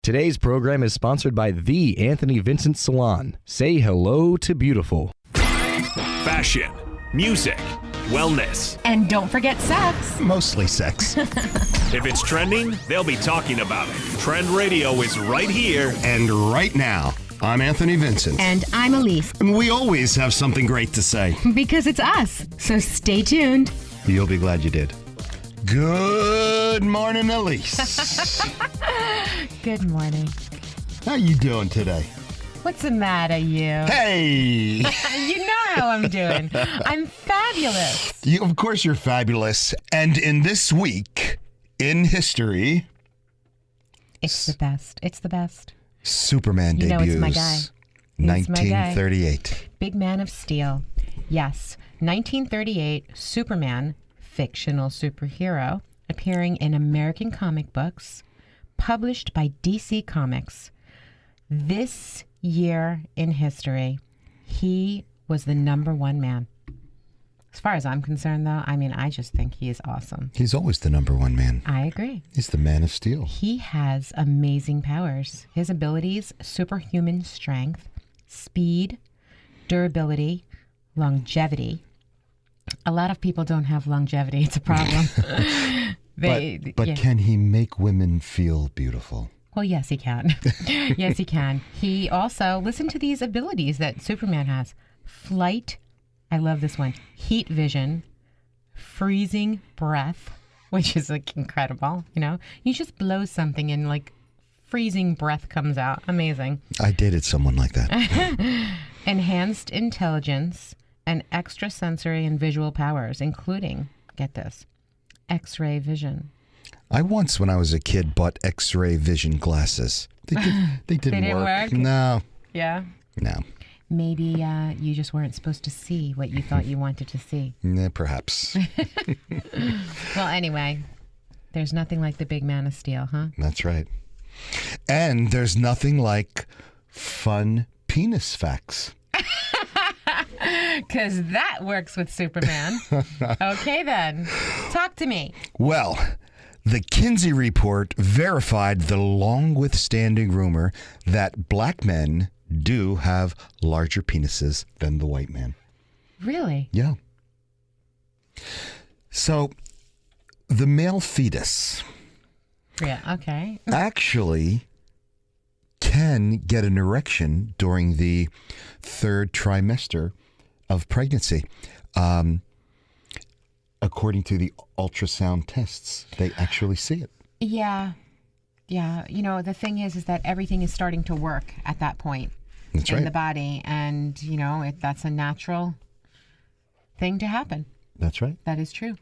Today's program is sponsored by The Anthony Vincent Salon. Say hello to beautiful. Fashion, music, wellness. And don't forget sex. Mostly sex. If it's trending, they'll be talking about it. Trend Radio is right here. And right now, I'm Anthony Vincent. And I'm Elise. And we always have something great to say. Because it's us. So stay tuned. You'll be glad you did. Good morning, Elise. Good morning. How you doing today? What's the matter, you? Hey! You know how I'm doing. I'm fabulous. Of course you're fabulous. And in this week in history... It's the best. It's the best. Superman You know debuts. it's my guy. He's 1938. Big Man of Steel. Yes. 1938, Superman, fictional superhero, appearing in American comic books, published by DC Comics. This year in history, he was the number one man. As far as I'm concerned, though, I just think he is awesome. He's always the number one man. I agree. He's the Man of Steel. He has amazing powers. His abilities, superhuman strength, speed, durability, longevity. A lot of people don't have longevity. It's a problem. But can he make women feel beautiful? Well, yes, he can. Yes, he can. He also, listen to these abilities that Superman has. Flight, I love this one. Heat vision, freezing breath, which is like incredible, you know? You just blow something and like freezing breath comes out. Amazing. I dated someone like that. Enhanced intelligence and extrasensory and visual powers, including, get this, X-ray vision. I once, when I was a kid, bought X-ray vision glasses. They didn't work. No. Yeah. No. Maybe you just weren't supposed to see what you thought you wanted to see. Perhaps. Well, anyway, there's nothing like the Big Man of Steel, huh? That's right. And there's nothing like fun penis facts. Because that works with Superman. Okay, then. Talk to me. Well, the Kinsey report verified the long-withstanding rumor that black men do have larger penises than the white man. Really? Yeah. So, the male fetus Yeah, okay. actually can get an erection during the third trimester of pregnancy. According to the ultrasound tests, they actually see it. Yeah. Yeah. You know, the thing is that everything is starting to work at that point. That's in right. the body. And, you know, that's a natural thing to happen. That's right. That is true.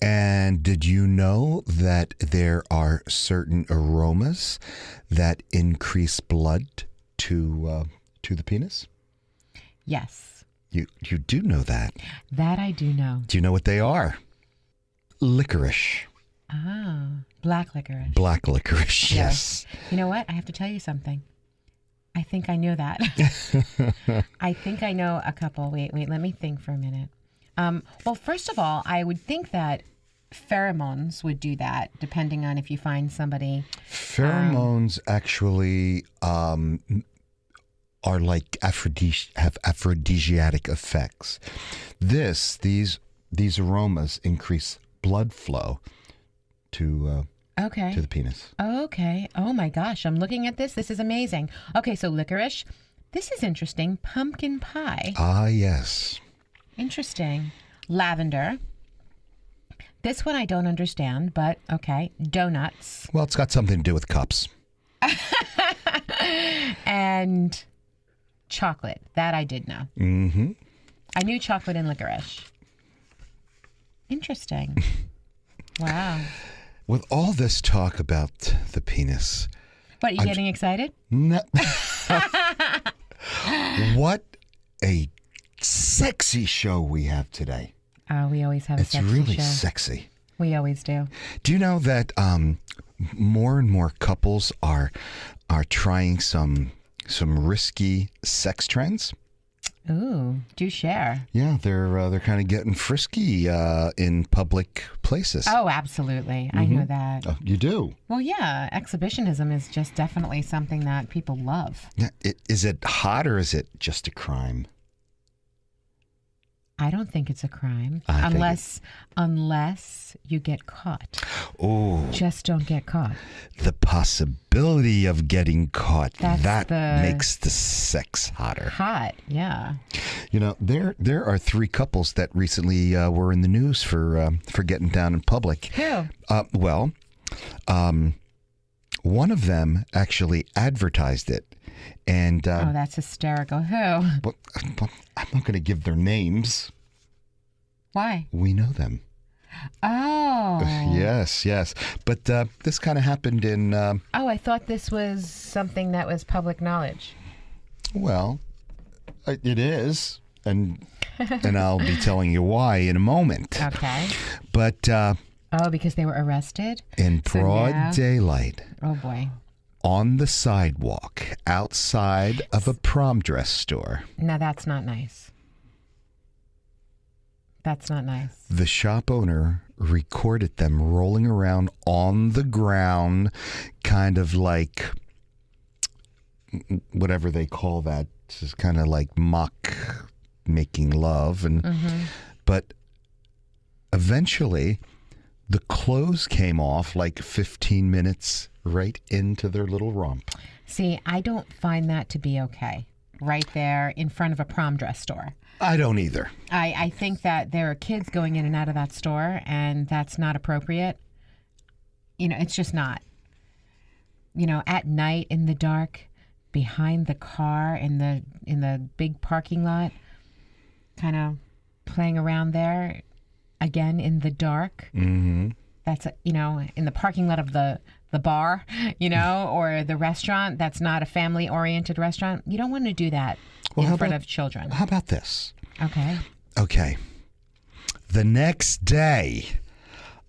And did you know that there are certain aromas that increase blood to the penis? Yes. You do know that. That I do know. Do you know what they are? Licorice. Ah, black licorice. Black licorice, yes. You know what? I have to tell you something. I think I know that. I think I know a couple. Wait, let me think for a minute. Well, first of all, I would think that pheromones would do that, depending on if you find somebody. Pheromones actually are like have aphrodisiac effects. These aromas increase blood flow to the penis. Okay. Oh my gosh, I'm looking at this. This is amazing. Okay, so licorice. This is interesting. Pumpkin pie. Ah, yes. Interesting. Lavender. This one I don't understand, but okay. Donuts. Well, it's got something to do with cups. And chocolate. That I did know. Mm-hmm. I knew chocolate and licorice. Interesting. Wow. With all this talk about the penis. What, are you getting excited? No. What a sexy show we have today. We always have a It's sexy really show. sexy. We always do. Do you know that more and more couples are trying some risky sex trends? Ooh, do share. Yeah, they're kind of getting frisky in public places. Oh, absolutely. I know that. Oh, you do? Well, yeah, exhibitionism is just definitely something that people love. Yeah, is it hot or is it just a crime? I don't think it's a crime I think unless you get caught. Oh, Just don't get caught. the possibility of getting caught, That's that the- makes the sex hotter. Hot, yeah. You know, there are 3 couples that recently were in the news for getting down in public. Who? One of them actually advertised it. And Oh, that's hysterical. Who? but I'm not going to give their names. Why? We know them. Oh. Yes. But this kind of happened in, Oh, I thought this was something that was public knowledge. well, it is. And I'll be telling you why in a moment. Okay. But Oh, because they were arrested? in So broad now- daylight, Oh, boy. on the sidewalk outside of a prom dress store, Now, that's not nice. That's not nice. the shop owner recorded them rolling around on the ground, kind of like whatever they call that, just kind of like mock making love. And but eventually the clothes came off like 15 minutes right into their little romp. See, I don't find that to be okay. Right there in front of a prom dress store. I don't either. I think that there are kids going in and out of that store, and that's not appropriate. You know, it's just not. You know, at night in the dark, behind the car in the big parking lot, kind of playing around there, again in the dark. Mm-hmm. That's you know, in the parking lot of the bar, you know, or the restaurant. That's not a family-oriented restaurant. You don't want to do that Well, in front of children. How about this? Okay. Okay. The next day,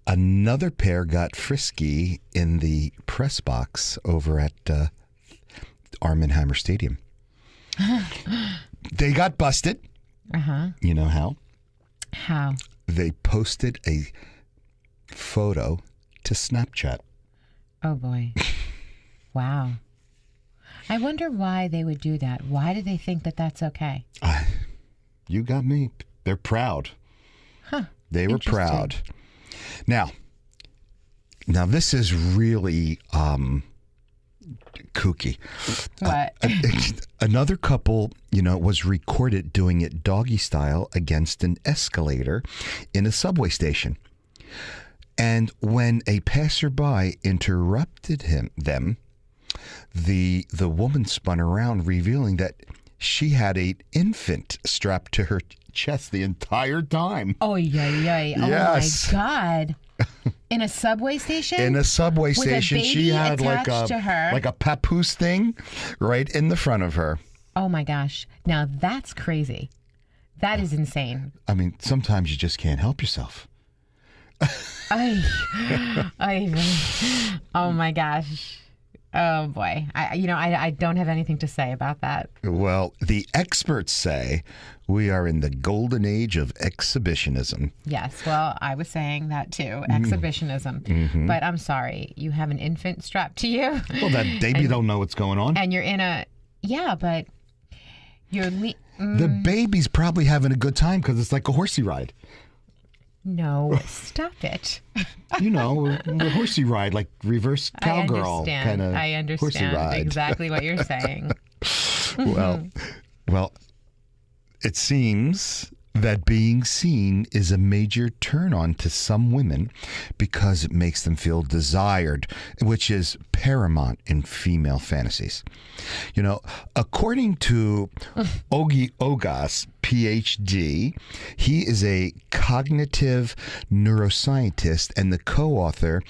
another pair got frisky in the press box over at Arm & Hammer Stadium. They got busted. Uh-huh. You know how? How? They posted a photo to Snapchat. Oh, boy. Wow. I wonder why they would do that. Why do they think that that's okay? You got me. They're proud. Huh. They were Interesting. proud. Now this is really kooky. What? Another couple, was recorded doing it doggy style against an escalator in a subway station. And when a passerby interrupted them, the woman spun around, revealing that she had an infant strapped to her chest the entire time. Oh, yay. Yes. Oh, my God. In a subway station? In a subway With a station, she baby had attached to her? like a papoose thing right in the front of her. Oh, my gosh. Now, that's crazy. That is insane. I mean, sometimes you just can't help yourself. Oh, my gosh. Oh, boy. I don't have anything to say about that. Well, the experts say we are in the golden age of exhibitionism. Yes, well, I was saying that too, exhibition-ism. But I'm sorry, you have an infant strapped to you, Well, that baby don't know what's going on. and you're in a, yeah, but you're, The baby's probably having a good time because it's like a horsey ride. no, stop it. A horsey ride, like reverse cowgirl kind of I horsey understand ride. exactly what you're saying. Well, it seems that being seen is a major turn on to some women because it makes them feel desired, which is paramount in female fantasies. According to Ogi Ogas, PhD, he is a cognitive neuroscientist and the co-author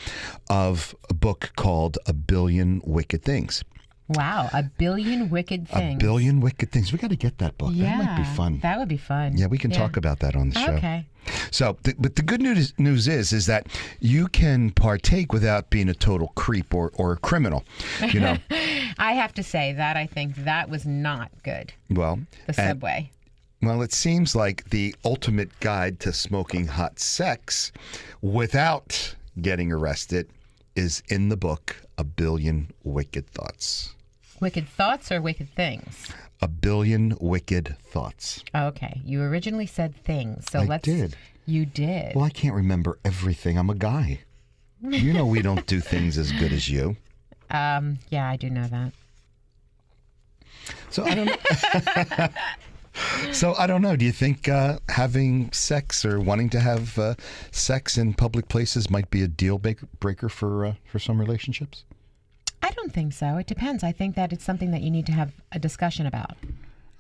of a book called A Billion Wicked Things. Wow, A Billion Wicked Things. A Billion Wicked Things. We got to get that book. Yeah, That might be fun. That would be fun. Yeah, we can talk about that on the show. Okay. So, but the good news is that you can partake without being a total creep or a criminal. I have to say that I think that was not good. Well, The subway. Well, it seems like the ultimate guide to smoking hot sex without getting arrested is in the book, A Billion Wicked Thoughts. Wicked thoughts or wicked things? A Billion Wicked Thoughts. Okay. You originally said things. So I did. You did. Well, I can't remember everything. I'm a guy. You know we don't do things as good as you. Yeah, I do know that. So I don't So I don't know. Do you think having sex or wanting to have sex in public places might be a deal breaker for some relationships? I don't think so. It depends. I think that it's something that you need to have a discussion about.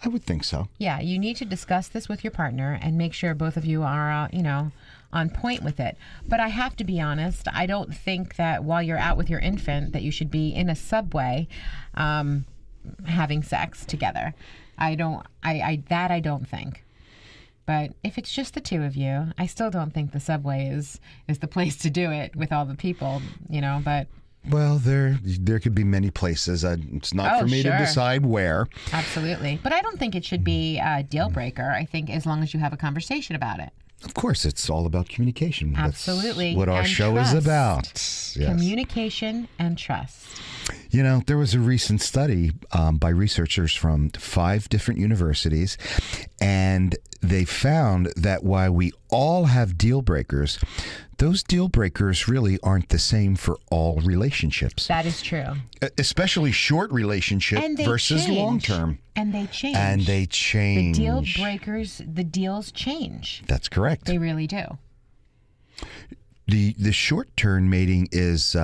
I would think so. Yeah, you need to discuss this with your partner and make sure both of you are, on point with it. But I have to be honest, I don't think that while you're out with your infant that you should be in a subway having sex together. I don't think. But if it's just the two of you, I still don't think the subway is the place to do it with all the people, but... Well, there could be many places. It's not for me to decide where. Absolutely. But I don't think it should be a deal breaker. I think as long as you have a conversation about it. Of course, it's all about communication. Absolutely. That's what our show is about. Yes. Communication and trust. There was a recent study by researchers from 5 different universities, and they found that while we all have deal breakers, those deal breakers really aren't the same for all relationships. That is true. Especially short relationship versus long term. And they change. The deal breakers, the deals change. That's correct. They really do. The short term mating is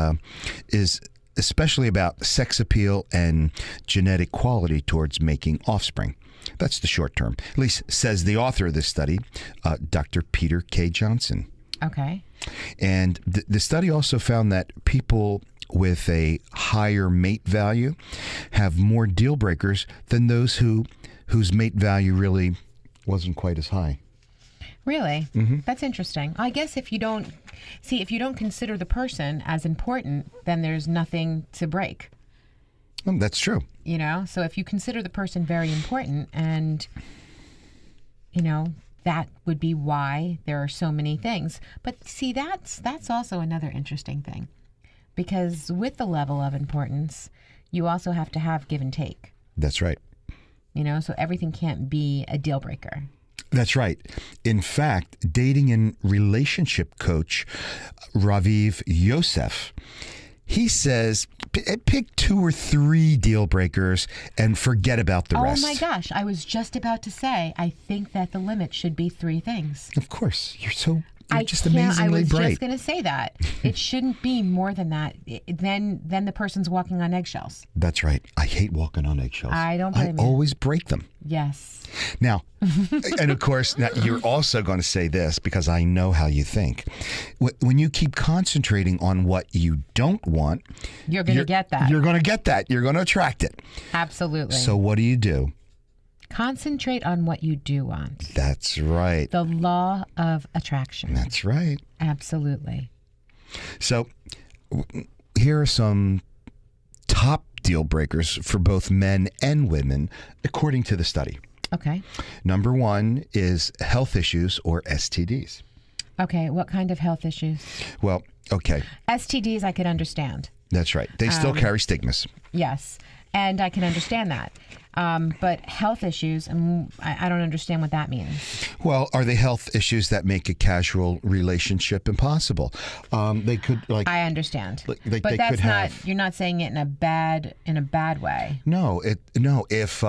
especially about sex appeal and genetic quality towards making offspring. That's the short term. At least says the author of this study, Dr. Peter K. Johnson. Okay. And the study also found that people with a higher mate value have more deal breakers than those whose mate value really wasn't quite as high. Really? Mm-hmm. That's interesting. I guess if you don't consider the person as important, then there's nothing to break. That's true. So if you consider the person very important and, that would be why there are so many things. But see, that's also another interesting thing. Because with the level of importance, you also have to have give and take. That's right. So everything can't be a deal breaker. That's right. In fact, dating and relationship coach Raviv Yosef, he says pick 2 or 3 deal breakers and forget about the rest. Oh my gosh, I was just about to say, I think that the limit should be 3 things. Of course. You're just amazingly bright. I was just going to say that. It shouldn't be more than that. Then the person's walking on eggshells. That's right. I hate walking on eggshells. I don't blame you. I always break them. Yes. Now, and of course, now you're also going to say this because I know how you think. When you keep concentrating on what you don't want, you're going to get that. You're going to get that. You're going to attract it. Absolutely. So what do? Concentrate on what you do want. That's right. The law of attraction. That's right. Absolutely. So here are some top deal breakers for both men and women, according to the study. Okay. Number 1 is health issues or STDs. Okay. What kind of health issues? Well, okay. STDs I could understand. That's right. They still carry stigmas. Yes. And I can understand that. But health issues, I don't understand what that means. Well, are they health issues that make a casual relationship impossible? They could, like. I understand, but that's could not. have, You're not saying it in a bad way. No. If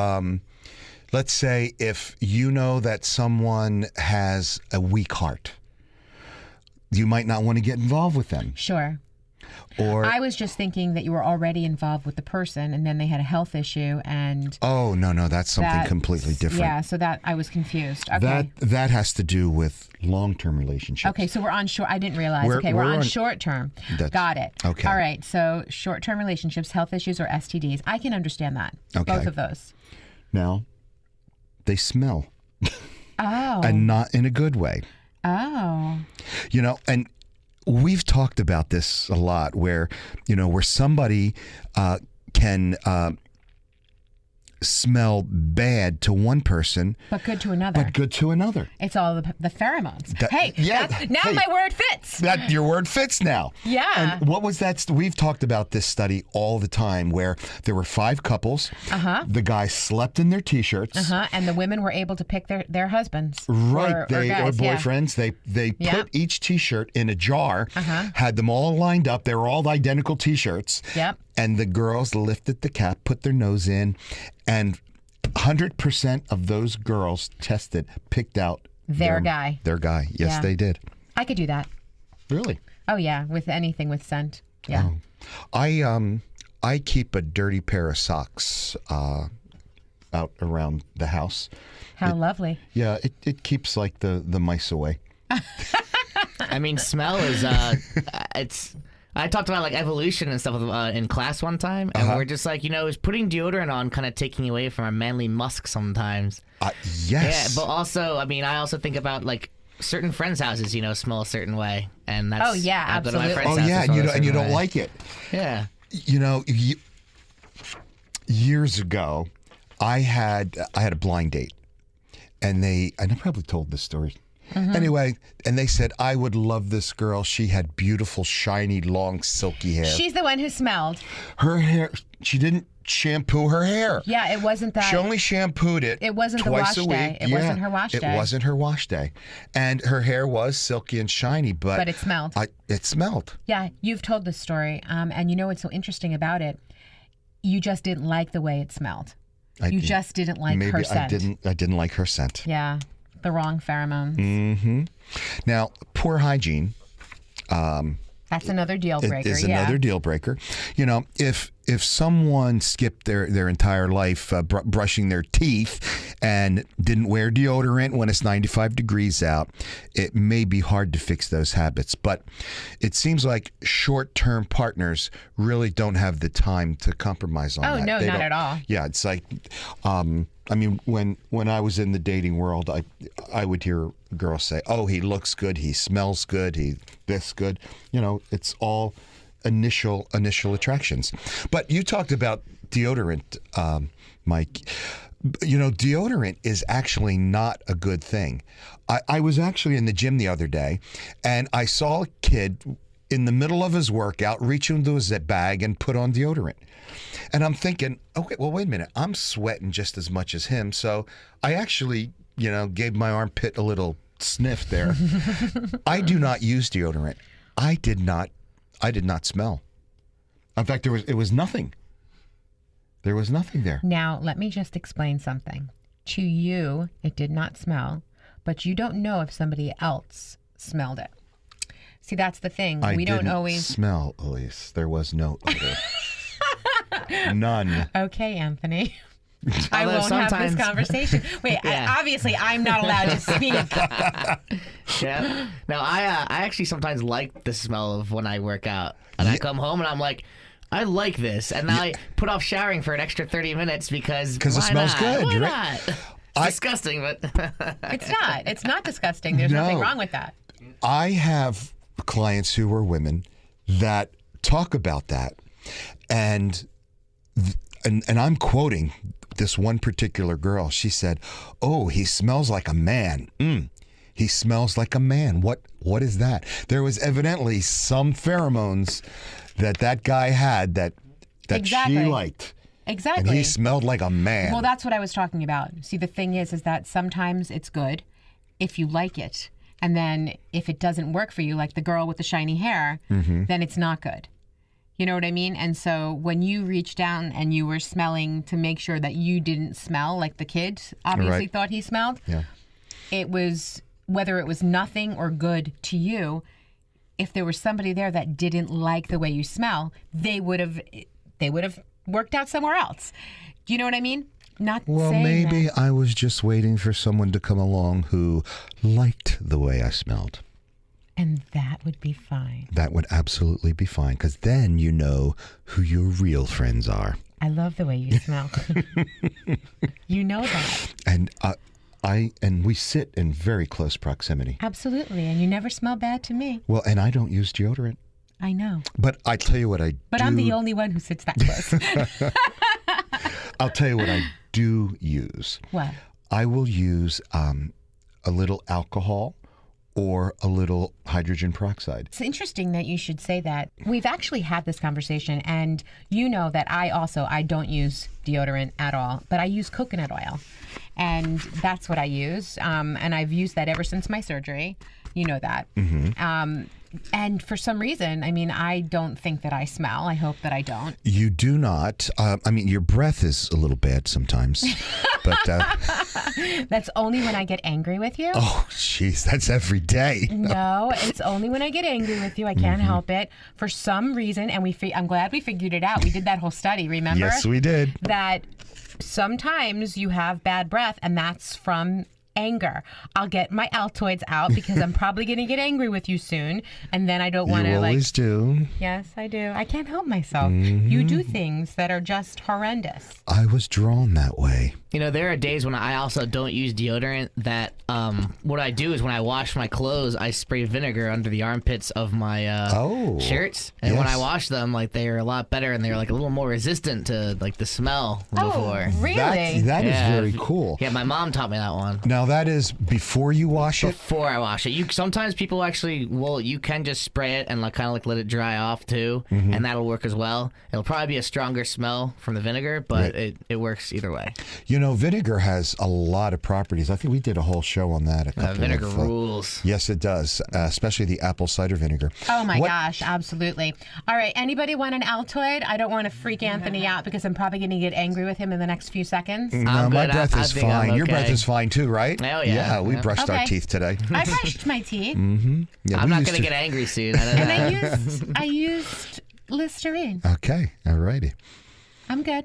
let's say if you know that someone has a weak heart, you might not want to get involved with them. Sure. Or I was just thinking that you were already involved with the person and then they had a health issue and... Oh, no, that's something completely different. Yeah, so that I was confused. Okay. That has to do with long-term relationships. Okay, so we're on short... I didn't realize. We're on short-term. Got it. Okay. All right, so short-term relationships, health issues, or STDs. I can understand that. Okay. Both of those. Now, they smell. Oh. And not in a good way. Oh. And... we've talked about this a lot where somebody can smell bad to one person, but good to another. but good to another. It's all the pheromones. Now hey, my word fits. That your word fits now. Yeah. And what was that? We've talked about this study all the time, where there were 5 couples. The guys slept in their t-shirts. And the women were able to pick their husbands. Right, or or guys, boyfriends. They put each T-shirt in a jar, had them all lined up. They were all identical T-shirts. Yep. And the girls lifted the cap, put their nose in, and 100% of those girls tested picked out Their guy. Their guy. Yes, Yeah. they did. I could do that. Really? Oh yeah, with anything with scent. Yeah. I keep a dirty pair of socks out around the house. How lovely. Yeah, it keeps like the mice away. I mean, smell is it's. I talked about like evolution and stuff in class one time, and we're just like, is putting deodorant on kind of taking away from our manly musk sometimes. Yes. Yeah, but also, I mean, I also think about like certain friends' houses, smell a certain way, and that's. Oh, yeah, I go to my absolutely. friend's Oh house, yeah, they smell a and you certain don't way. like it. Yeah. Years ago, I had a blind date, and I probably told this story. Anyway, and they said, I would love this girl. She had beautiful, shiny, long, silky hair. She's the one who smelled. Her hair, she didn't shampoo her hair. Yeah, it wasn't that. She only shampooed it. It wasn't the twice wash a day. week. It wasn't her wash day. It wasn't her wash day, and her hair was silky and shiny, but it smelled. It smelled. Yeah, you've told this story, and you know what's so interesting about it? You just didn't like the way it smelled. You just didn't like Maybe her scent. I didn't like her scent. Yeah, the wrong pheromones. Now, poor hygiene. That's another deal breaker. Is another deal breaker. If someone skipped their entire life brushing their teeth and didn't wear deodorant when it's 95 degrees out, it may be hard to fix those habits. But it seems like short-term partners really don't have the time to compromise on Oh, that. no, They not don't- at all. Yeah, it's like, I mean, when I was in the dating world, I would hear girls say, "Oh, he looks good, he smells good, he this good." It's all initial attractions. But you talked about deodorant, Mike. Deodorant is actually not a good thing. I was actually in the gym the other day, and I saw a kid in the middle of his workout reach into his bag and put on deodorant. And I'm thinking, okay, well, wait a minute. I'm sweating just as much as him. So I actually, gave my armpit a little sniff there. I do not use deodorant. I did not smell. In fact, it was nothing. There was nothing there. Now, let me just explain something. To you, it did not smell, but you don't know if somebody else smelled it. See, that's the thing. We don't always smell, Elise. There was no odor. None. Okay, Anthony. I Although won't have this sometimes- conversation. Wait, Yeah. obviously I'm not allowed to speak. Yeah. No, I actually sometimes like the smell of when I work out, and I come home and I'm like, I like this, and now I put off showering for an extra 30 minutes because it why smells not? good, Why right? not? It's disgusting, but It's not. It's not disgusting. There's nothing No. wrong with that. I have clients who are women that talk about that, and I'm quoting this one particular girl. She said, "Oh, he smells like a man. He smells like a man. What is that?" There was evidently some pheromones that guy had that Exactly. she liked, Exactly. and he smelled like a man. Well, that's what I was talking about. See, the thing is that sometimes it's good if you like it. And then if it doesn't work for you, like the girl with the shiny hair, then it's not good. You know what I mean? And so when you reached down and you were smelling to make sure that you didn't smell like the kid obviously Right. thought he smelled, Yeah. it was, whether it was nothing or good to you, if there was somebody there that didn't like the way you smell, they would have worked out somewhere else. Do you know what I mean? Not Well, saying maybe that. I was just waiting for someone to come along who liked the way I smelled. And that would be fine. That would absolutely be fine, because then you know who your real friends are. I love the way you smell. You know that. And we sit in very close proximity. Absolutely. And you never smell bad to me. Well, and I don't use deodorant. I know. But I tell you what I But do. I'm the only one who sits that close. I'll tell you what I do use. What? I will use a little alcohol or a little hydrogen peroxide. It's interesting that you should say that. We've actually had this conversation, and you know that I don't use deodorant at all, but I use coconut oil, and that's what I use. And I've used that ever since my surgery. You know that. And for some reason, I mean, I don't think that I smell. I hope that I don't. You do not. I mean, your breath is a little bad sometimes, but That's only when I get angry with you. oh, jeez, that's every day. No, it's only when I get angry with you. I can't help it. For some reason, and I'm glad we figured it out. We did that whole study, remember? Yes, we did. That sometimes you have bad breath, and that's from anger. I'll get my Altoids out because I'm probably going to get angry with you soon, and then I don't want You to always do. Yes, I do. I can't help myself. You do things that are just horrendous. I was drawn that way. You know, there are days when I also don't use deodorant that what I do is when I wash my clothes, I spray vinegar under the armpits of my shirts. And when I yes. wash them, like they're a lot better and they're like a little more resistant to like the smell than before. Really? That is Yeah. very cool. Yeah, my mom taught me that one. Now, that is before you wash it? Before I wash it, sometimes people actually you can just spray it and like kind of like let it dry off too, and that'll work as well. It'll probably be a stronger smell from the vinegar, but it works either way. You know, vinegar has a lot of properties. I think we did a whole show on that. Vinegar rules. Yes, it does, especially the apple cider vinegar. Oh my gosh, absolutely. All right, anybody want an Altoid? I don't want to freak Anthony out because I'm probably going to get angry with him in the next few seconds. No, I'm my good. breath I is think I'm fine. Your breath okay. is fine too, right? Oh, yeah. Yeah, we Yeah. brushed our Okay. teeth today. I brushed my teeth, Yeah, I'm we not used gonna to- get angry soon. I know and that. I used Listerine. Okay, all righty. I'm good.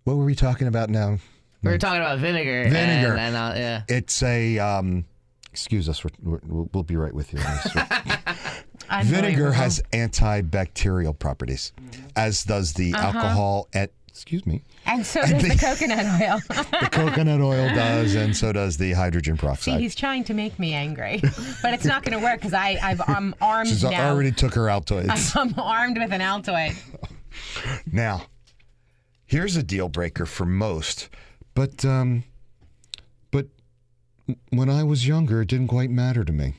What were we talking about now? We were talking about vinegar. Vinegar. And yeah. It's a, excuse us, we'll be right with you. on this. Vinegar Unbelievable. has antibacterial properties, as does the alcohol and, excuse me, And so does the coconut oil. the coconut oil does, and so does the hydrogen See, peroxide. he's trying to make me angry, but it's not going to work because I'm armed She's now. already took her Altoids. I'm armed with an Altoid. Now, here's a deal breaker for most, but when I was younger, it didn't quite matter to me.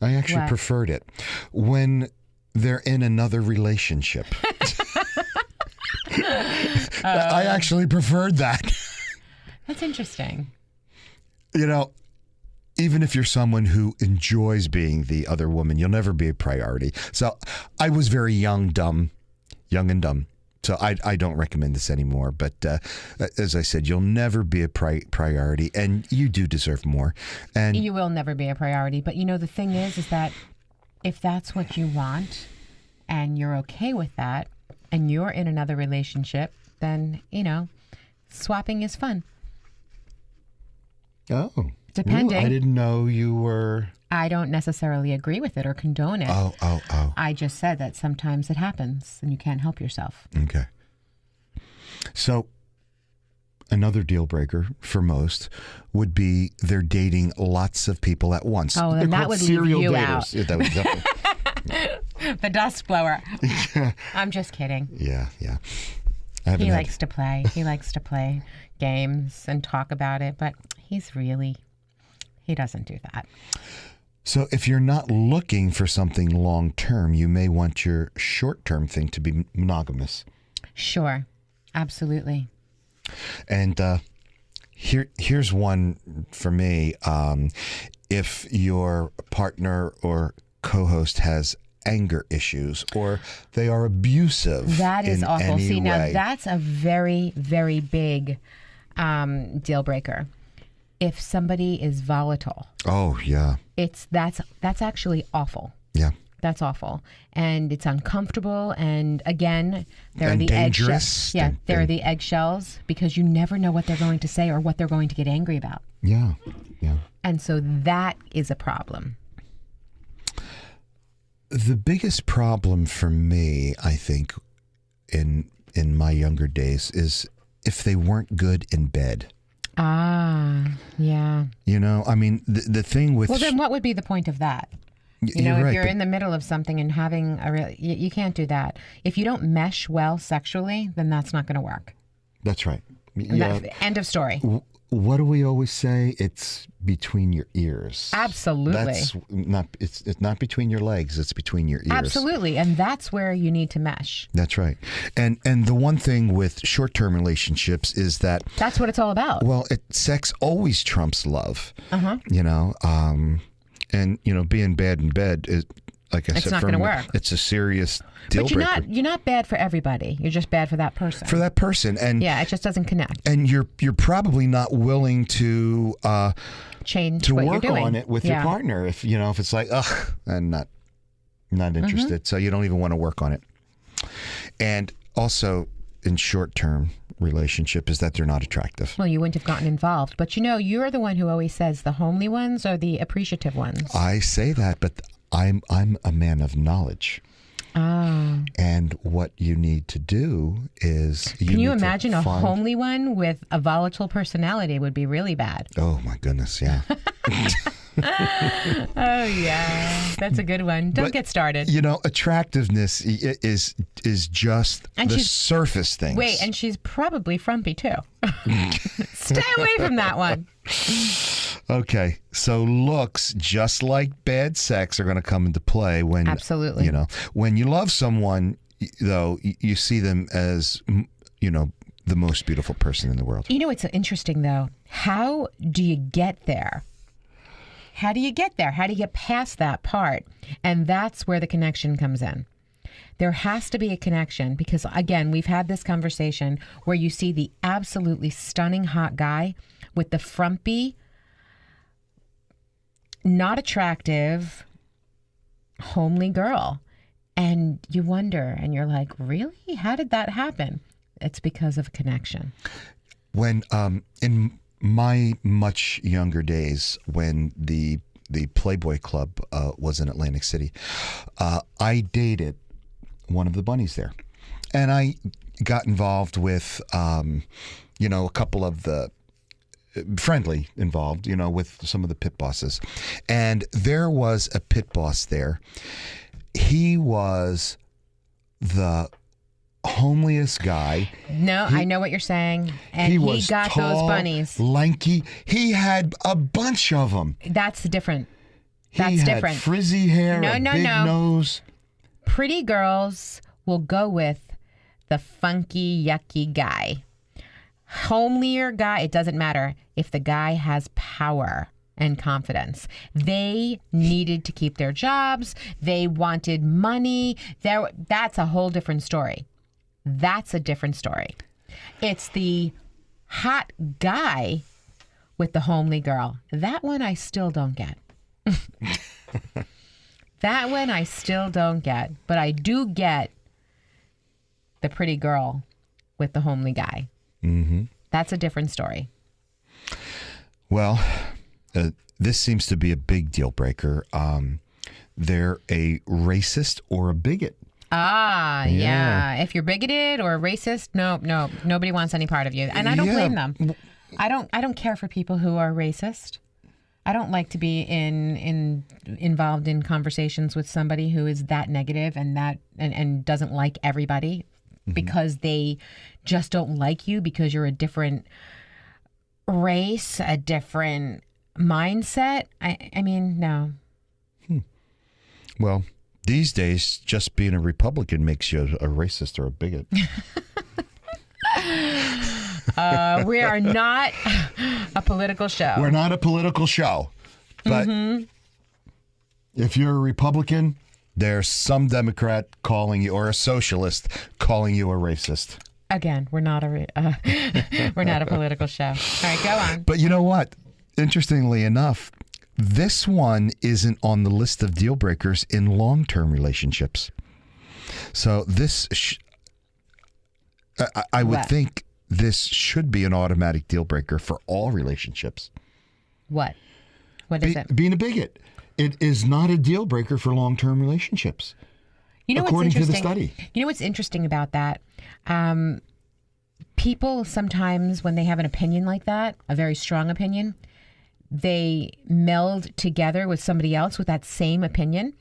I actually What? preferred it when they're in another relationship. I actually preferred that. That's interesting. You know, even if you're someone who enjoys being the other woman, you'll never be a priority. So I was very young and dumb. So I don't recommend this anymore. But as I said, you'll never be a priority, and you do deserve more. And You will never be a priority. But you know, the thing is that if that's what you want and you're okay with that and you're in another relationship, then, you know, swapping is fun. oh, Depending. really? I didn't know you were. I don't necessarily agree with it or condone it. Oh. I just said that sometimes it happens and you can't help yourself. Okay. So another deal breaker for most would be they're dating lots of people at once. Oh, then They're that called would leave serial you daters. out. Yeah, that would definitely. The dust blower. I'm just kidding. Yeah. I haven't He had- likes to play. He likes to play games and talk about it, but he doesn't do that. So if you're not looking for something long term, you may want your short term thing to be monogamous. Sure. Absolutely. And here's one for me. If your partner or co-host has anger issues or they are abusive That is in awful. any See, now way. that's a very, very big deal breaker. If somebody is volatile, Oh, yeah. that's actually awful. Yeah. That's awful. And it's uncomfortable. And again, there are And the dangerous. eggshells. Yeah, there are the eggshells because you never know what they're going to say or what they're going to get angry about. Yeah. And so that is a problem. The biggest problem for me, I think, in my younger days is if they weren't good in bed. Ah, yeah. You know, I mean, the thing with... Well, then what would be the point of that? You know, you're if right, you're but- in the middle of something and having you can't do that. If you don't mesh well sexually, then that's not going to work. That's right. Yeah. End of story. What do we always say? It's between your ears. Absolutely. That's not. It's not between your legs. It's between your ears. Absolutely, and that's where you need to mesh. That's right. And the one thing with short-term relationships is that That's what it's all about. well, sex always trumps love. Uh-huh. You know, and you know, being bad in bed is, like I It's said, not for gonna me, work. It's a serious deal But you're breaker you're not bad for everybody. You're just bad for that person. for that person, and Yeah, it just doesn't connect. and you're probably not willing to Change to what work you're doing. on it with your partner if you know if it's like ugh, I'm not interested, so you don't even want to work on it. And also in short-term relationship is that they're not attractive. Well, you wouldn't have gotten involved. But you know, you're the one who always says the homely ones are the appreciative ones. I say that, but I'm a man of knowledge. Oh. And what you need to do is Can you need to imagine a find- homely one with a volatile personality would be really bad. Oh my goodness, yeah. Oh, yeah. That's a good one. Don't But, get started. You know, attractiveness is just And the she's- surface things. Wait, and she's probably frumpy too. Stay away from that one. Okay, so looks, just like bad sex, are going to come into play when Absolutely. you know, when you love someone, though, you see them as, you know, the most beautiful person in the world. You know, it's interesting though. How do you get there? How do you get there? How do you get past that part? And that's where the connection comes in. There has to be a connection because, again, we've had this conversation where you see the absolutely stunning hot guy with the frumpy, not attractive, homely girl. And you wonder, and you're like, really? How did that happen? It's because of connection. When in my much younger days, when the Playboy Club was in Atlantic City, I dated one of the bunnies there, and I got involved with you know, a couple of the friendly involved, you know, with some of the pit bosses, and there was a pit boss there. He was the homeliest guy. No, I know what you're saying. And he was got tall, those bunnies. lanky. He had a bunch of them. That's different. He That's had different. frizzy hair, No, a no, big no. nose. Pretty girls will go with the funky, yucky guy. Homelier guy, it doesn't matter if the guy has power and confidence. They needed to keep their jobs. They wanted money. That's a whole different story. That's a different story. It's the hot guy with the homely girl. That one I still don't get. That one I still don't get. But I do get the pretty girl with the homely guy. Mm-hmm. That's a different story. Well, this seems to be a big deal breaker. They're a racist or a bigot. Ah, yeah. If you're bigoted or racist, no, nobody wants any part of you, and I don't blame them. I don't care for people who are racist. I don't like to be involved in conversations with somebody who is that negative and doesn't like everybody because they just don't like you because you're a different race, a different mindset. I mean, no. Well, these days, just being a Republican makes you a racist or a bigot. We are not a political show. We're not a political show, but if you're a Republican, there's some Democrat calling you, or a socialist calling you a racist. Again, we're not a political show. All right, go on. But you know what? Interestingly enough, this one isn't on the list of deal breakers in long-term relationships. So this, I would What? think this should be an automatic deal breaker for all relationships. What? What is it? Being a bigot. It is not a deal breaker for long-term relationships. You know according what's to the interesting? study. You know what's interesting about that? People sometimes, when they have an opinion like that, a very strong opinion, they meld together with somebody else with that same opinion,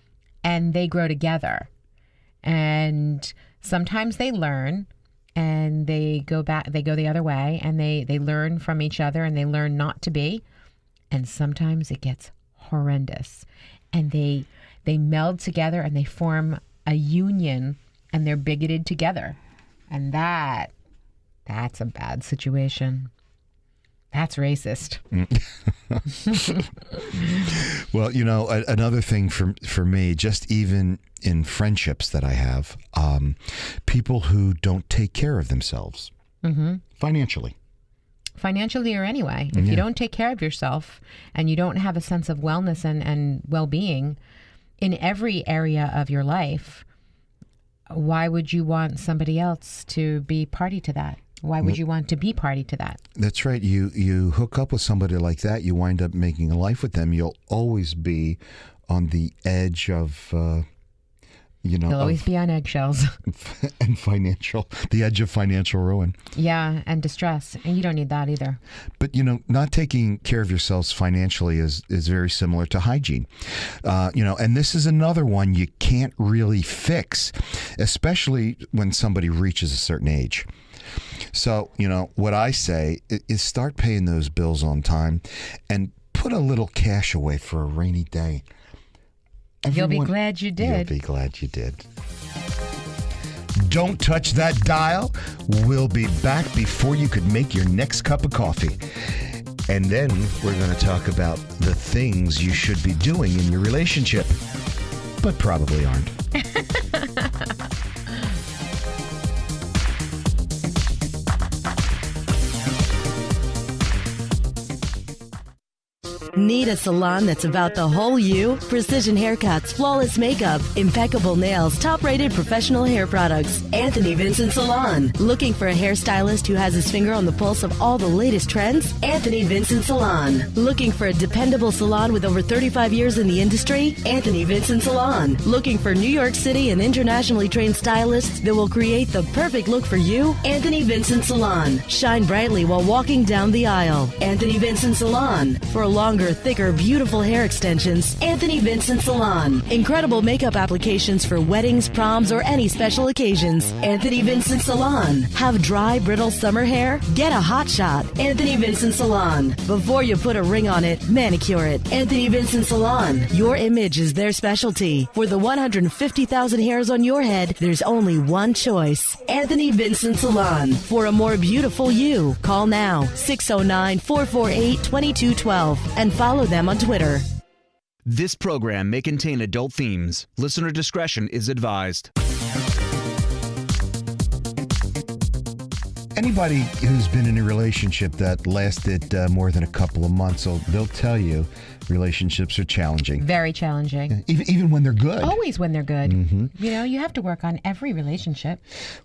and they grow together. And sometimes they learn, and they go the other way, and they learn from each other, and they learn not to be. And sometimes it gets horrendous, and they meld together and they form a union, and they're bigoted together. And that's a bad situation. That's racist. Well, another thing for me, just even in friendships that I have, people who don't take care of themselves financially or anyway. If you don't take care of yourself and you don't have a sense of wellness and well-being in every area of your life, why would you want somebody else to be party to that? Why would you want to be party to that? That's right. You hook up with somebody like that, you wind up making a life with them. You'll always be on the edge of, You'll always be on eggshells. and the edge of financial ruin. Yeah, and distress. And you don't need that either. But, not taking care of yourselves financially is very similar to hygiene. And this is another one you can't really fix, especially when somebody reaches a certain age. So, what I say is start paying those bills on time and put a little cash away for a rainy day. You'll be glad you did. You'll be glad you did. Don't touch that dial. We'll be back before you could make your next cup of coffee. And then we're going to talk about the things you should be doing in your relationship, but probably aren't. Need a salon that's about the whole you? Precision haircuts, flawless makeup, impeccable nails, top-rated professional hair products. Anthony Vincent Salon. Looking for a hairstylist who has his finger on the pulse of all the latest trends? Anthony Vincent Salon. Looking for a dependable salon with over 35 years in the industry? Anthony Vincent Salon. Looking for New York City and internationally trained stylists that will create the perfect look for you? Anthony Vincent Salon. Shine brightly while walking down the aisle. Anthony Vincent Salon. For a longer, thicker, beautiful hair extensions, Anthony Vincent Salon. Incredible makeup applications for weddings, proms, or any special occasions. Anthony Vincent Salon. Have dry, brittle summer hair? Get a hot shot. Anthony Vincent Salon. Before you put a ring on it, manicure it. Anthony Vincent Salon. Your image is their specialty. For the 150,000 hairs on your head, there's only one choice. Anthony Vincent Salon. For a more beautiful you, call now 609-448-2212 and follow them on Twitter. This program may contain adult themes. Listener discretion is advised. Anybody who's been in a relationship that lasted more than a couple of months, they'll tell you relationships are challenging. Very challenging. Even when they're good. Always when they're good. Mm-hmm. You have to work on every relationship.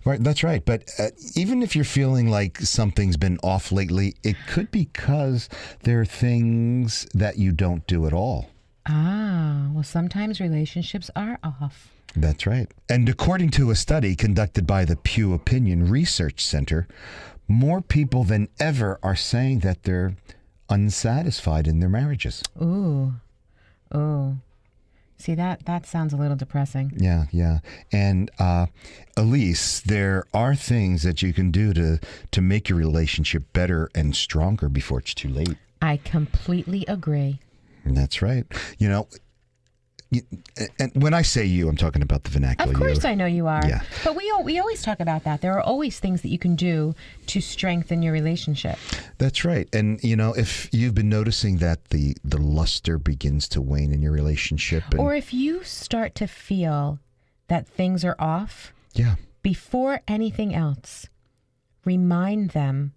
Right, that's right. But even if you're feeling like something's been off lately, it could be because there are things that you don't do at all. Well, sometimes relationships are off. That's right. And according to a study conducted by the Pew Opinion Research Center, more people than ever are saying that they're unsatisfied in their marriages. Ooh. See, that sounds a little depressing. Yeah. And Elise, there are things that you can do to make your relationship better and stronger before it's too late. I completely agree. That's right. And when I say you, I'm talking about the vernacular. Of course I know you are. Yeah. But we always talk about that. There are always things that you can do to strengthen your relationship. That's right. And, if you've been noticing that the luster begins to wane in your relationship. Or if you start to feel that things are off. Yeah. Before anything else, remind them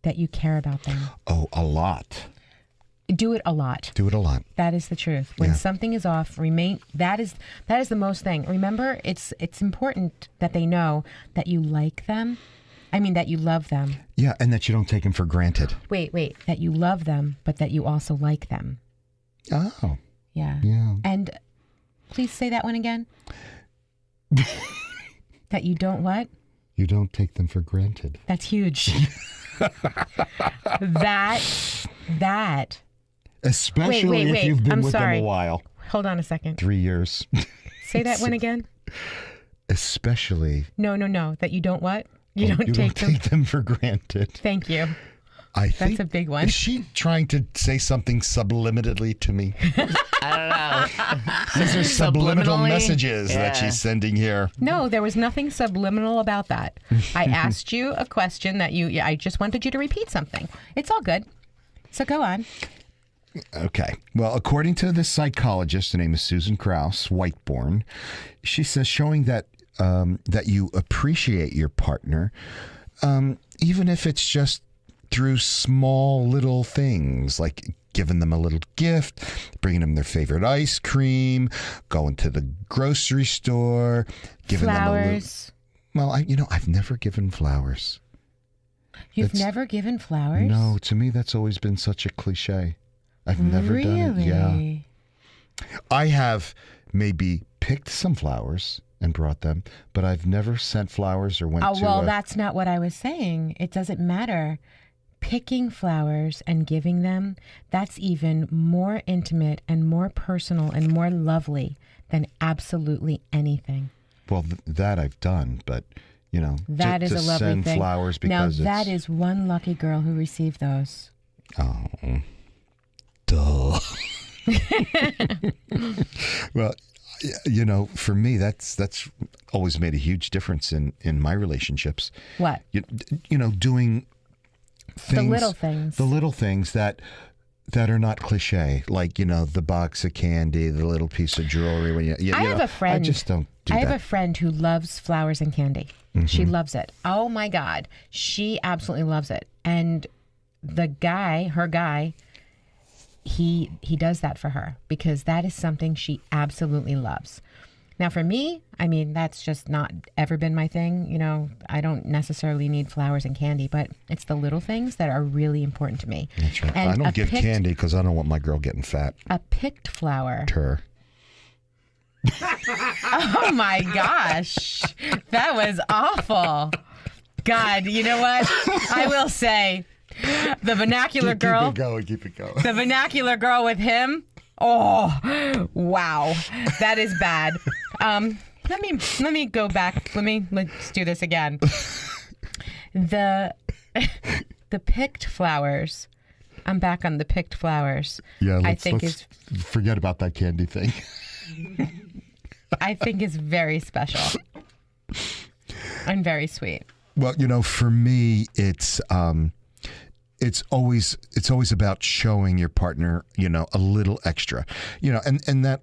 that you care about them. Oh, a lot. Do it a lot. Do it a lot. That is the truth. When something is off, that is the most thing. Remember, it's important that they know that you like them. I mean, that you love them. Yeah, and that you don't take them for granted. Wait. That you love them, but that you also like them. Oh. Yeah. And please say that one again. That you don't what? You don't take them for granted. That's huge. That. Especially if you've been with them a while. Hold on a second. 3 years. Say that one again. Especially. No. That you don't what? You don't take them. take them for granted. Thank you. I think a big one. Is she trying to say something subliminally to me? I don't know. These are subliminal Subliminally? messages that Yeah. she's sending here. No, there was nothing subliminal about that. I asked you a question that I just wanted you to repeat something. It's all good. So go on. Okay. Well, according to the psychologist, her name is Susan Krauss, Whiteborn, she says showing that that you appreciate your partner, even if it's just through small little things like giving them a little gift, bringing them their favorite ice cream, going to the grocery store, giving Flowers. them a little... Well, I've never given flowers. You've That's- never given flowers? No, to me, that's always been such a cliche. I've never done it. Yeah. Really? I have maybe picked some flowers and brought them, but I've never sent flowers or went Oh, to well, a... that's not what I was saying. It doesn't matter. Picking flowers and giving them, that's even more intimate and more personal and more lovely than absolutely anything. Well, that I've done, but, That is to a lovely send thing. flowers Now, because that is one lucky girl who received those. Oh, duh. Well, for me, that's always made a huge difference in my relationships. What? Doing things, The little things. that are not cliche, like the box of candy, the little piece of jewelry. When I have a friend. I just don't do I that. have a friend who loves flowers and candy. She loves it. Oh my God. She absolutely loves it. And her guy, he does that for her because that is something she absolutely loves. Now for me, that's just not ever been my thing. I don't necessarily need flowers and candy, but it's the little things that are really important to me. That's right. And I don't give candy because I don't want my girl getting fat. A picked flower. Her. Oh my gosh. That was awful. God, you know what? I will say the vernacular girl. Keep it going. The vernacular girl with him. Oh, wow. That is bad. Let me go back. Let's do this again. The picked flowers. I'm back on the picked flowers. Yeah, let's forget about that candy thing. I think is very special and very sweet. Well, for me, it's always about showing your partner, a little extra, and that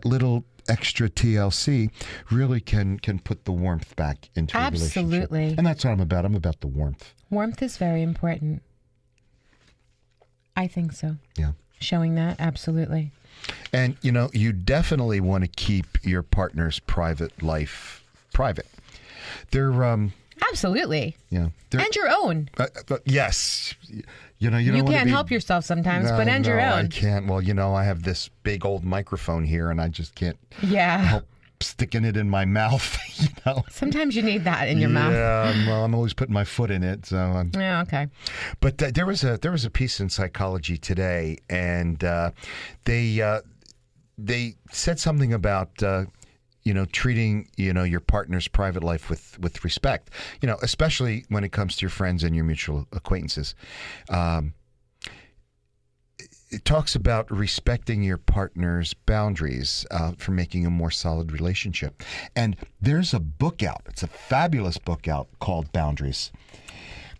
little extra TLC really can put the warmth back into a relationship. Absolutely. And that's what I'm about. I'm about the warmth. Warmth is very important. I think so. Yeah. Showing that, absolutely. And, you definitely want to keep your partner's private life private. They're, Absolutely. yeah. And your own. Yes. You don't You want to can't be... help yourself sometimes, No, but end your no, own. I can't. Well, I have this big old microphone here and I just can't Yeah. help sticking it in my mouth, Sometimes you need that in your mouth. Yeah, well, I'm always putting my foot in it. So, Yeah, okay. but there was a piece in Psychology Today, and they said something about treating your partner's private life with respect. Especially when it comes to your friends and your mutual acquaintances. It talks about respecting your partner's boundaries for making a more solid relationship. And there's a book out. It's a fabulous book out called Boundaries.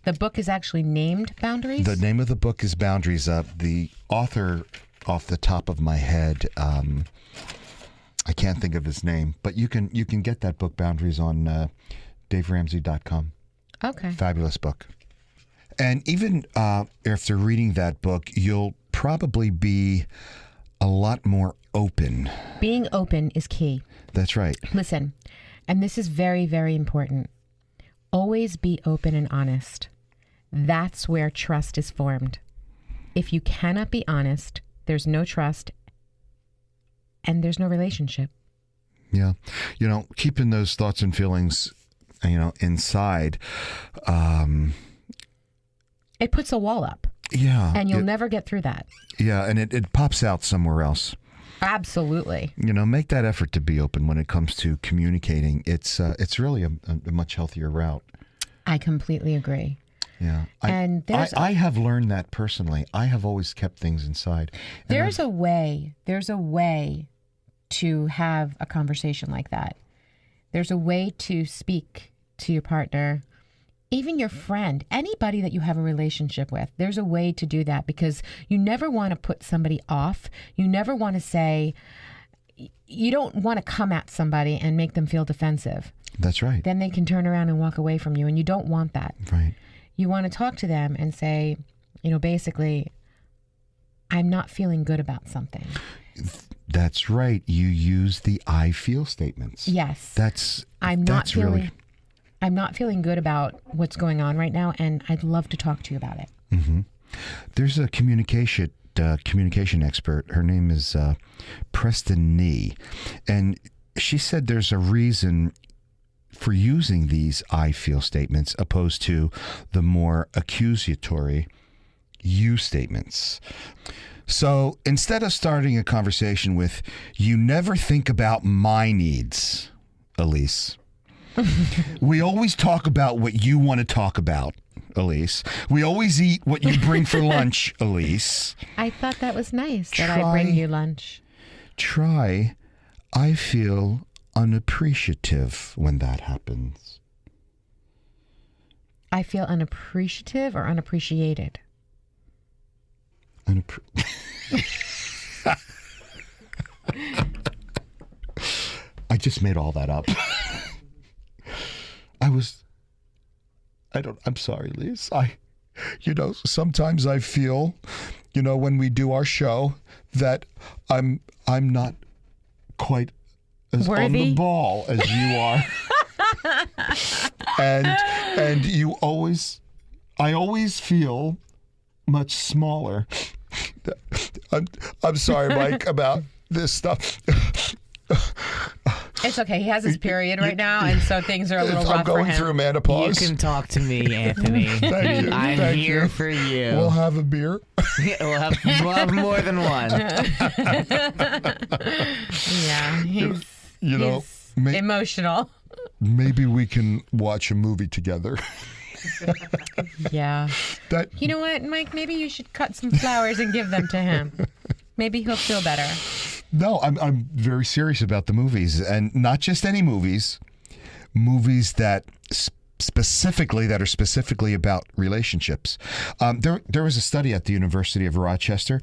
The book is actually named Boundaries? The name of the book is Boundaries. The author, off the top of my head, I can't think of his name, but you can get that book, Boundaries, on DaveRamsey.com. Okay. Fabulous book. And even after reading that book, you'll probably be a lot more open. Being open is key. That's right. Listen, and this is very, very important. Always be open and honest. That's where trust is formed. If you cannot be honest, there's no trust and there's no relationship. Yeah. Keeping those thoughts and feelings, inside. It puts a wall up. Yeah. And you'll never get through that. Yeah, and it pops out somewhere else. Absolutely. Make that effort to be open when it comes to communicating. It's really a much healthier route. I completely agree. Yeah. And I have learned that personally. I have always kept things inside. And there's a way to have a conversation like that. There's a way to speak to your partner, even your friend, anybody that you have a relationship with. There's a way to do that, because you never want to put somebody off. You never want to say, you don't want to come at somebody and make them feel defensive. That's right. Then they can turn around and walk away from you, and you don't want that. Right. You want to talk to them and say, basically, I'm not feeling good about something. That's right. You use the I feel statements. Yes. I'm not feeling good about what's going on right now, and I'd love to talk to you about it. Mm-hmm. There's a communication expert. Her name is Preston Nee, and she said there's a reason for using these I feel statements opposed to the more accusatory you statements. So instead of starting a conversation with, "You never think about my needs, Elise," we always talk about what you want to talk about, Elise. We always eat what you bring for lunch, Elise. I thought that was nice that I bring you lunch. Try, "I feel unappreciative when that happens." I feel unappreciative or unappreciated? I just made all that up. I'm sorry, Lise. Sometimes I feel, when we do our show, that I'm not quite as worthy on the ball as you are. and I always feel much smaller. I'm sorry, Mike, about this stuff. It's okay. He has his period right now, and so things are a little rough for him. I'm going through menopause. You can talk to me, Anthony. Thank you. I'm here for you. We'll have a beer. We'll have more than one. Yeah, he's emotional. Maybe we can watch a movie together. Yeah. You know what, Mike? Maybe you should cut some flowers and give them to him. Maybe he'll feel better. No, I'm very serious about the movies, and not just any movies. Movies that are specifically about relationships. There was a study at the University of Rochester,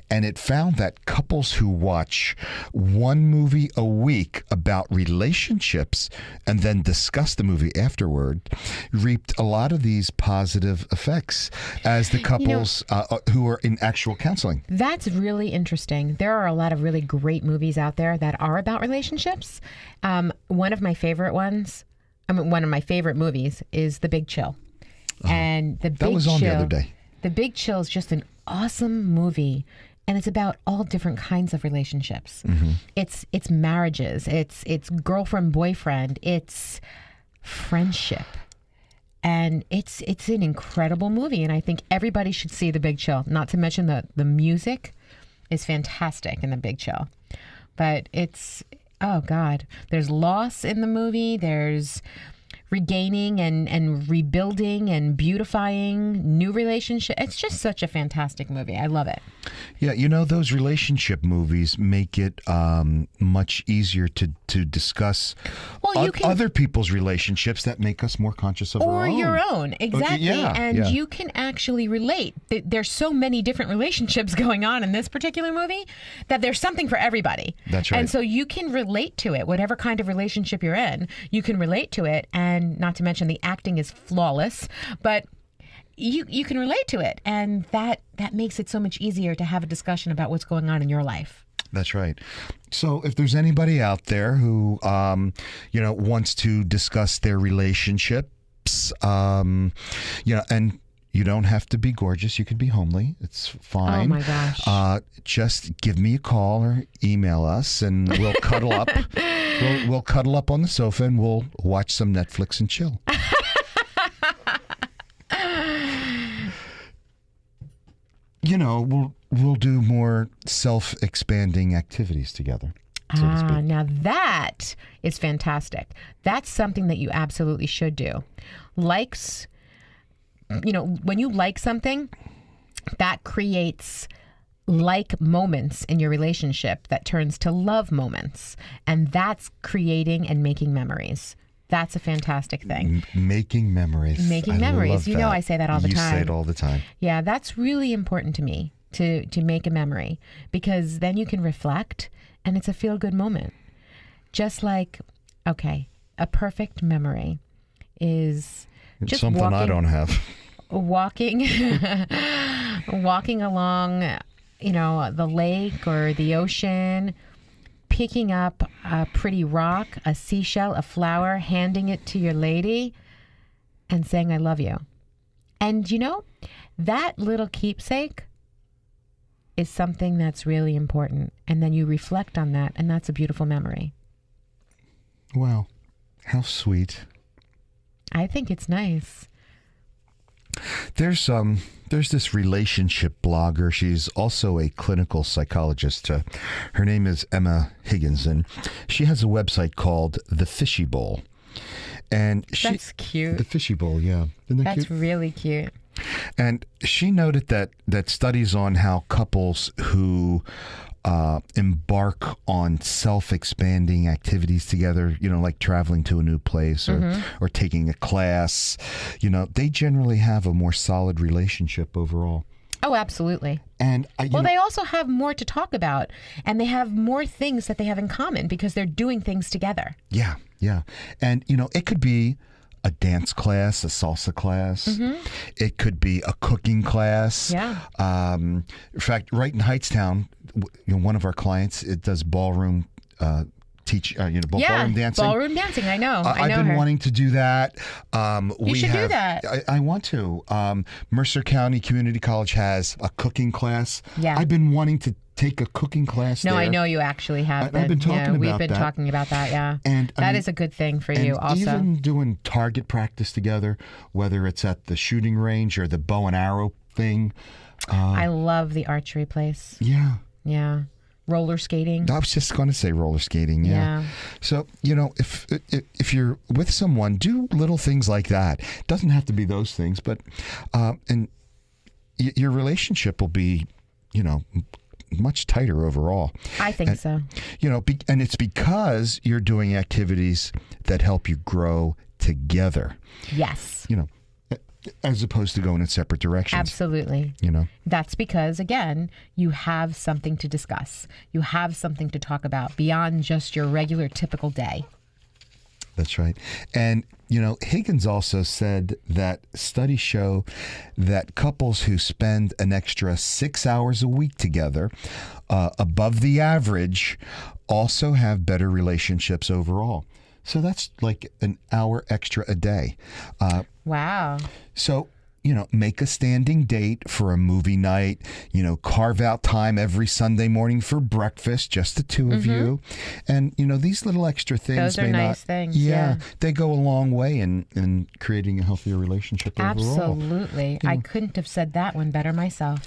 and it found that couples who watch one movie a week about relationships and then discuss the movie afterward reaped a lot of these positive effects as the couples who are in actual counseling. That's really interesting. There are a lot of really great movies out there that are about relationships. One of my favorite movies is The Big Chill. And The Big Chill. That was on the other day. The Big Chill is just an awesome movie, and it's about all different kinds of relationships. Mm-hmm. It's marriages, it's girlfriend, boyfriend, it's friendship. And it's an incredible movie, and I think everybody should see The Big Chill. Not to mention the music is fantastic in The Big Chill. But oh God, there's loss in the movie. There's regaining and rebuilding and beautifying new relationships. It's just such a fantastic movie. I love it. Yeah, those relationship movies make it much easier to discuss other people's relationships that make us more conscious of our own. Or your own, exactly. You can actually relate. There's so many different relationships going on in this particular movie that there's something for everybody. That's right. And so you can relate to it, whatever kind of relationship you're in. You can relate to it, and not to mention the acting is flawless, but you can relate to it, and that makes it so much easier to have a discussion about what's going on in your life. That's right. So if there's anybody out there who wants to discuss their relationships, and you don't have to be gorgeous, you could be homely. It's fine. Oh my gosh. Just give me a call or email us, and we'll cuddle up. We'll cuddle up on the sofa, and we'll watch some Netflix and chill. We'll do more self-expanding activities together. so to speak. Now that is fantastic. That's something that you absolutely should do. Likes, when you like something, that creates like moments in your relationship that turns to love moments. And that's creating and making memories. That's a fantastic thing. Making memories. Making I memories. love You know that. I say that all the time. You say it all the time. Yeah, that's really important to me, to make a memory, because then you can reflect and it's a feel-good moment. Just like, okay, a perfect memory is It's just something I don't have. walking along, the lake or the ocean, picking up a pretty rock, a seashell, a flower, handing it to your lady and saying, I love you. And that little keepsake is something that's really important. And then you reflect on that, and that's a beautiful memory. Wow. How sweet. I think it's nice. There's this relationship blogger. She's also a clinical psychologist. Her name is Emma Higgins, and she has a website called The Fishy Bowl. And That's cute. The Fishy Bowl, yeah. Isn't that That's cute? really cute. And she noted that studies on how couples who embark on self-expanding activities together, like traveling to a new place or taking a class, they generally have a more solid relationship overall. Oh, absolutely. And they also have more to talk about, and they have more things that they have in common because they're doing things together. Yeah. And, it could be a dance class, a salsa class. It could be a cooking class. Yeah. In fact, right in Heightstown, one of our clients, it does ballroom ballroom dancing. Ballroom dancing. I know. I know I've been her. wanting to do that. You should do that. I want to. Mercer County Community College has a cooking class. Yeah. I've been wanting to take a cooking class No, there. I know you actually have been. I've been talking about we've been that. talking about that, yeah. And that is a good thing for you and also. even doing target practice together, whether it's at the shooting range or the bow and arrow thing. I love the archery place. Yeah. Yeah. Roller skating. I was just going to say roller skating. Yeah. So, if you're with someone, do little things like that. It doesn't have to be those things, but your relationship will be, much tighter overall. I think so. And it's because you're doing activities that help you grow together. Yes. As opposed to going in separate directions. Absolutely. That's because, again, you have something to discuss. You have something to talk about beyond just your regular, typical day. That's right. And, Higgins also said that studies show that couples who spend an extra 6 hours a week together, above the average, also have better relationships overall. So that's like an hour extra a day. Wow. So, make a standing date for a movie night, carve out time every Sunday morning for breakfast, just the two of you. And, these little extra things Those are nice things. Yeah, they go a long way in creating a healthier relationship overall. Absolutely. I couldn't have said that one better myself.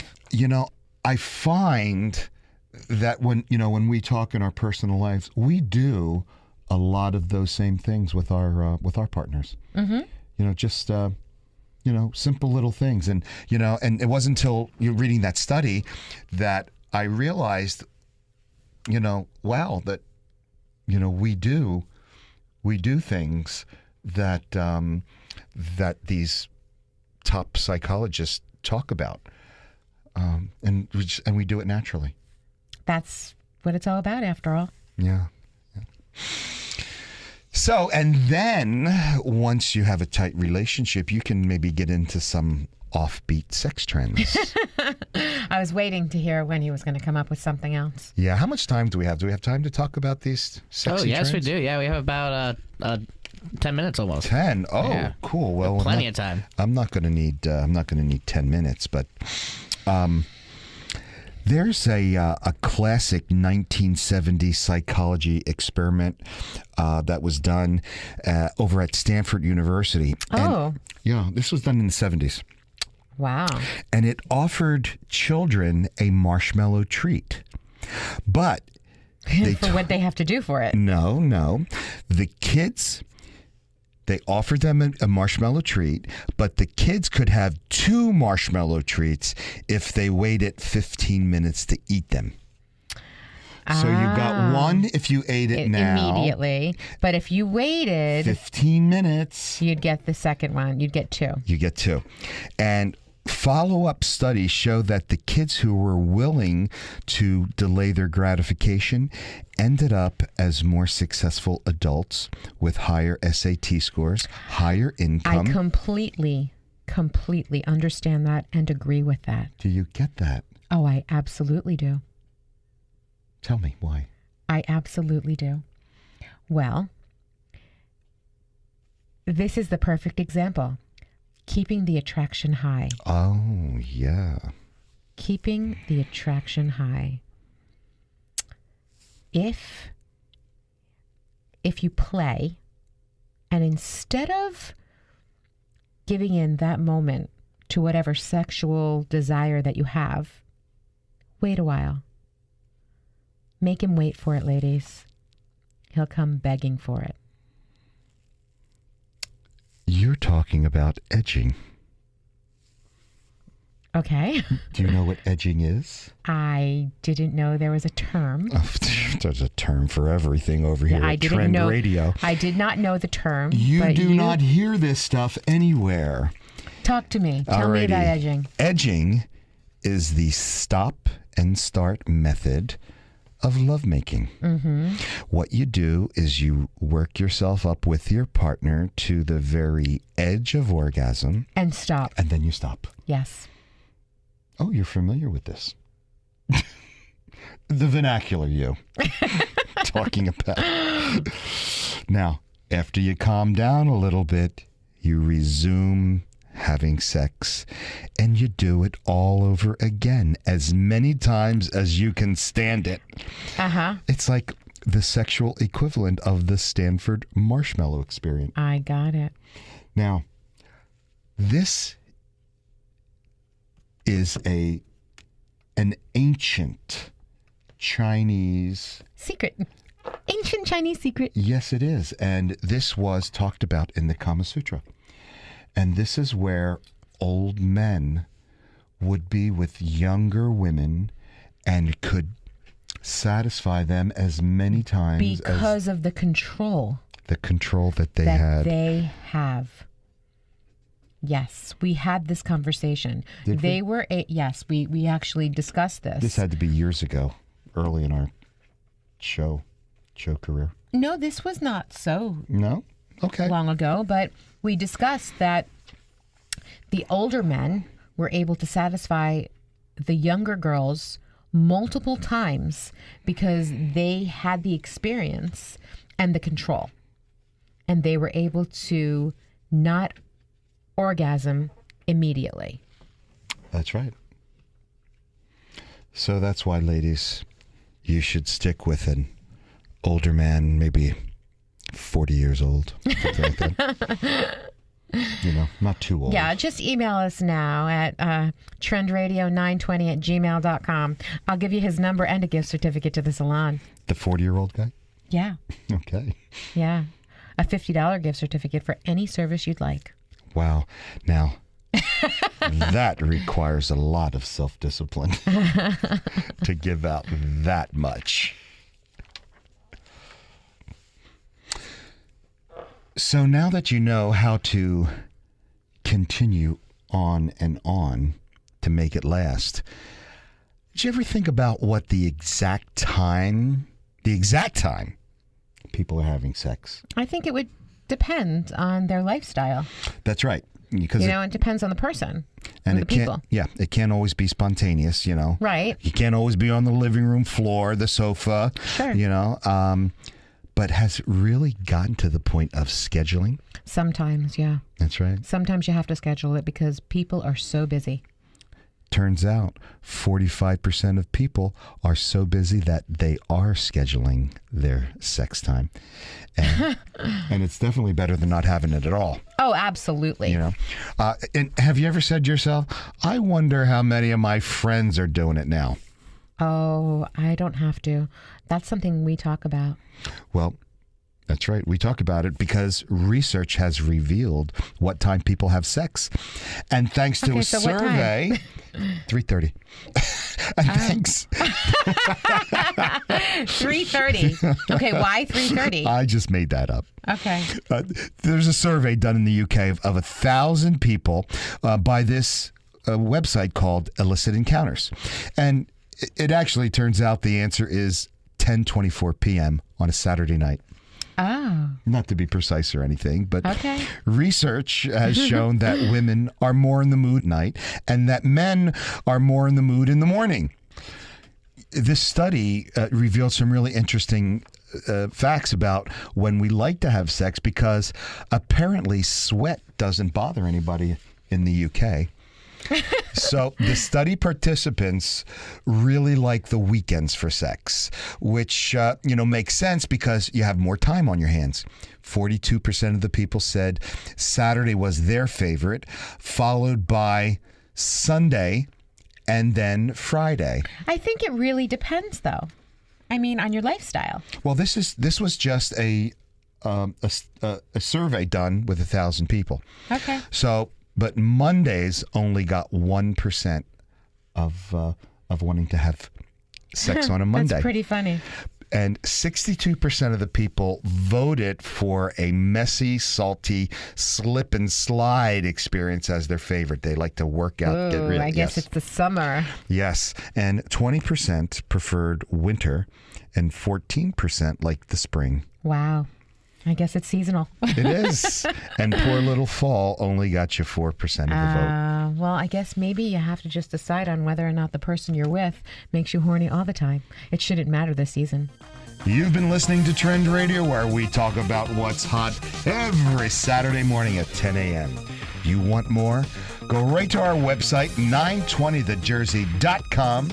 I find that when we talk in our personal lives, we do a lot of those same things with our partners. Just simple little things. And and it wasn't until you're reading that study that I realized, wow, that we do things that that these top psychologists talk about, and we do it naturally. That's what it's all about, after all. Yeah. So, and then once you have a tight relationship, you can maybe get into some offbeat sex trends. I was waiting to hear when he was going to come up with something else. Yeah. How much time do we have? Do we have time to talk about these sexy trends? Yes, we do. Yeah, we have about 10 minutes almost. 10. Oh, Yeah. cool. Well, Plenty of time. I'm not going to need 10 minutes, but there's a classic 1970 psychology experiment that was done over at Stanford University. Oh. And, this was done in the 70s. Wow. And it offered children a marshmallow treat. But for what they have to do for it. No. The kids, they offered them a marshmallow treat, but the kids could have 2 marshmallow treats if they waited 15 minutes to eat them. So you got 1 if you ate it now. Immediately. But if you waited 15 minutes. you'd get the second one. You'd get 2. You get 2. And follow-up studies show that the kids who were willing to delay their gratification ended up as more successful adults with higher SAT scores, higher income. I completely understand that and agree with that. Do you get that? Oh, I absolutely do. Tell me why. I absolutely do. Well, this is the perfect example. Keeping the attraction high. Oh, yeah. Keeping the attraction high. If you play, and instead of giving in that moment to whatever sexual desire that you have, wait a while. Make him wait for it, ladies. He'll come begging for it. You're talking about edging. Okay. Do you know what edging is? I didn't know there was a term. There's a term for everything over here I at didn't Trend know. Radio. I did not know the term. You do not hear this stuff anywhere. Talk to me. Tell me about edging. Edging is the stop and start method of lovemaking. Mm-hmm. What you do is you work yourself up with your partner to the very edge of orgasm. And stop. And then you stop. Yes. Oh, you're familiar with this. The vernacular you. Talking about. Now, after you calm down a little bit, you resume having sex, and you do it all over again as many times as you can stand it. Uh-huh. It's like the sexual equivalent of the Stanford marshmallow experiment. I got it. Now, this is an ancient Chinese secret. Ancient Chinese secret. Yes, it is. And this was talked about in the Kama Sutra. And this is where old men would be with younger women and could satisfy them as many times because of the control. The control that they had. They have. Yes, we had this conversation. Yes, we actually discussed this. This had to be years ago, early in our show career. No, this was not so No? Okay. long ago, but we discussed that the older men were able to satisfy the younger girls multiple times because they had the experience and the control. And they were able to not orgasm immediately. That's right. So that's why, ladies, you should stick with an older man, maybe 40 years old, something like that. You know, not too old. Yeah, just email us now at trendradio920@gmail.com. I'll give you his number and a gift certificate to the salon. The 40-year-old guy? Yeah. Okay. Yeah. A $50 gift certificate for any service you'd like. Wow. Now, that requires a lot of self-discipline to give out that much. So now that you know how to continue on and on to make it last, did you ever think about what the exact time people are having sex? I think it would depend on their lifestyle. That's right. Because it depends on the person and the people. It can't always be spontaneous, you know. Right. You can't always be on the living room floor, the sofa, Sure. you know. But has it really gotten to the point of scheduling? Sometimes, yeah. That's right. Sometimes you have to schedule it because people are so busy. Turns out 45% of people are so busy that they are scheduling their sex time. And, and it's definitely better than not having it at all. Oh, absolutely. You know, and have you ever said to yourself, I wonder how many of my friends are doing it now? Oh, I don't have to. That's something we talk about. Well, that's right. We talk about it because research has revealed what time people have sex. And thanks to a survey, 3:30. And thanks. 3:30. Okay, why 3:30? I just made that up. Okay. There's a survey done in the UK of 1,000 people by this website called Illicit Encounters. And it actually turns out the answer is 10:24 p.m. on a Saturday night. Oh. Not to be precise or anything, but Okay. research has shown that women are more in the mood at night and that men are more in the mood in the morning. This study revealed some really interesting facts about when we like to have sex, because apparently sweat doesn't bother anybody in the UK. So the study participants really like the weekends for sex, which, makes sense because you have more time on your hands. 42% of the people said Saturday was their favorite, followed by Sunday and then Friday. I think it really depends, though. I mean, on your lifestyle. Well, this was just a survey done with 1,000 people. Okay. So, but Mondays only got 1% of wanting to have sex on a Monday. That's pretty funny. And 62% of the people voted for a messy, salty, slip and slide experience as their favorite. They like to work out. Get rid. I guess Yes. it's the summer. Yes. And 20% preferred winter and 14% liked the spring. Wow. I guess it's seasonal. It is. And poor little fall only got you 4% of the vote. Well, I guess maybe you have to just decide on whether or not the person you're with makes you horny all the time. It shouldn't matter this season. You've been listening to Trend Radio, where we talk about what's hot every Saturday morning at 10 a.m. You want more? Go right to our website, 920thejersey.com.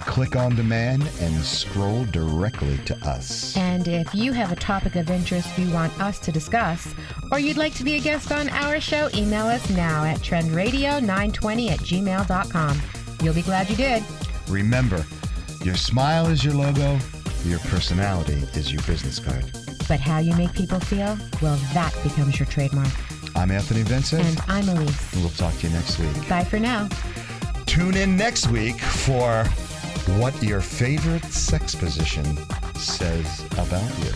Click on demand and scroll directly to us. And if you have a topic of interest you want us to discuss, or you'd like to be a guest on our show, email us now at trendradio920@gmail.com. You'll be glad you did. Remember, your smile is your logo, your personality is your business card. But how you make people feel, well, that becomes your trademark. I'm Anthony Vincent. And I'm Elise. We'll talk to you next week. Bye for now. Tune in next week for what your favorite sex position says about you.